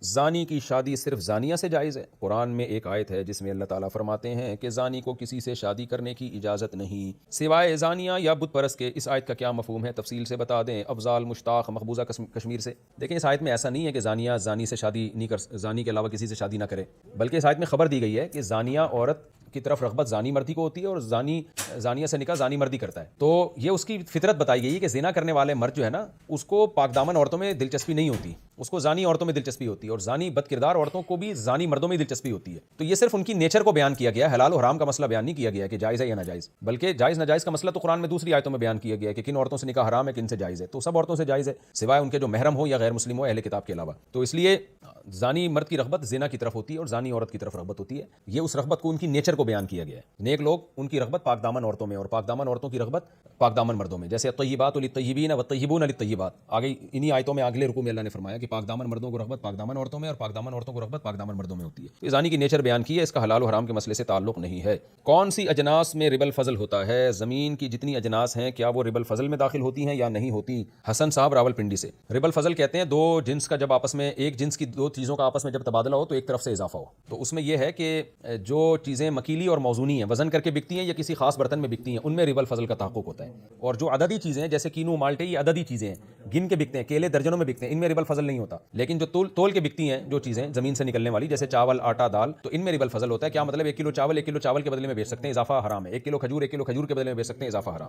زانی کی شادی صرف زانیہ سے جائز ہے؟ قرآن میں ایک آیت ہے جس میں اللہ تعالیٰ فرماتے ہیں کہ زانی کو کسی سے شادی کرنے کی اجازت نہیں سوائے زانیہ یا بت پرست کے۔ اس آیت کا کیا مفہوم ہے؟ تفصیل سے بتا دیں۔ افضال مشتاق مقبوضہ کشمیر سے۔ دیکھیں اس آیت میں ایسا نہیں ہے کہ زانیہ زانی سے شادی نہیں زانی کے علاوہ کسی سے شادی نہ کرے، بلکہ اس آیت میں خبر دی گئی ہے کہ زانیہ عورت کی طرف رغبت زانی مردی کو ہوتی ہے اور زانیہ سے نکاح زانی مردی کرتا ہے۔ تو یہ اس کی فطرت بتائی گئی ہے کہ زنا کرنے والے مرد جو ہے نا، اس کو پاک دامن عورتوں میں دلچسپی نہیں ہوتی، اس کو زانی عورتوں میں دلچسپی ہوتی ہے، اور زانی بد کردار عورتوں کو بھی زانی مردوں میں دلچسپی ہوتی ہے۔ تو یہ صرف ان کی نیچر کو بیان کیا گیا ہے، حلال و حرام کا مسئلہ بیان نہیں کیا گیا کہ جائز ہے یا ناجائز، بلکہ جائز ناجائز کا مسئلہ تو قرآن میں دوسری آیتوں میں بیان کیا گیا ہے کہ کن عورتوں سے نکاح حرام ہے، کن سے جائز ہے۔ تو سب عورتوں سے جائز ہے سوائے ان کے جو محرم ہو یا غیر مسلم ہو اہل کتاب کے علاوہ۔ تو اس لیے زانی مرد کی رغبت زنا کی طرف ہوتی ہے اور زانی عورت کی طرف رغبت ہوتی ہے۔ یہ اس رغبت کو ان کی نیچر کو بیان کیا گیا ہے۔ نیک لوگ ان کی رغبت پاک دامن عورتوں میں اور پاک دامن عورتوں کی رغبت پاک دامن مردوں میں، جیسے الطیبات للطیبین والطیبون للطیبات۔ آگے انہی آیتوں میں اگلے رکوع میں اللہ نے فرمایا کہ پاک دامن مردوں کو رغبت پاک دامن عورتوں میں اور پاک دامن عورتوں کو رغبت پاک دامن مردوں میں ہوتی ہے۔ یہ زانی کی نیچر بیان کی ہے، اس کا حلال و حرام کے مسئلے سے تعلق نہیں ہے۔ کون سی اجناس میں ربا الفضل ہوتا ہے؟ زمین کی جتنی اجناس ہیں کیا وہ ربا الفضل میں داخل ہوتی ہیں یا نہیں ہوتی؟ حسن صاحب راولپنڈی سے۔ ربا الفضل کہتے ہیں دو جنس کا جب آپس میں، ایک جنس کی دو چیزوں کا آپس میں جب تبادلہ ہو تو ایک طرف سے اضافہ ہو۔ تو اس میں یہ ہے کہ جو چیزیں مکیلی اور موزونی ہیں، وزن کر کے بکتی ہیں یا کسی خاص برتن میں بکتی ہیں، ان میں ربا الفضل کا تحقق ہوتا ہے۔ اور جو عددی چیزیں ہیں جیسے کینو مالٹے، یہ عددی چیزیں ہیں، گن کے بکتے ہیں، کیلے درجنوں میں بکتے ہیں، ان میں ربا الفضل نہیں ہوتا۔ لیکن جو تول کے بکتی ہیں جو چیزیں زمین سے نکلنے والی، جیسے چاول، آٹا، دال، تو ان میں ربا الفضل ہوتا ہے۔ کیا مطلب؟ 1 کلو چاول 1 کلو چاول کے بدلے میں بیچ سکتے ہیں، اضافہ حرام ہے۔ 1 کلو کھجور 1 کلو کھجور کے بدلے میں بیچ سکتے ہیں، اضافہ حرام۔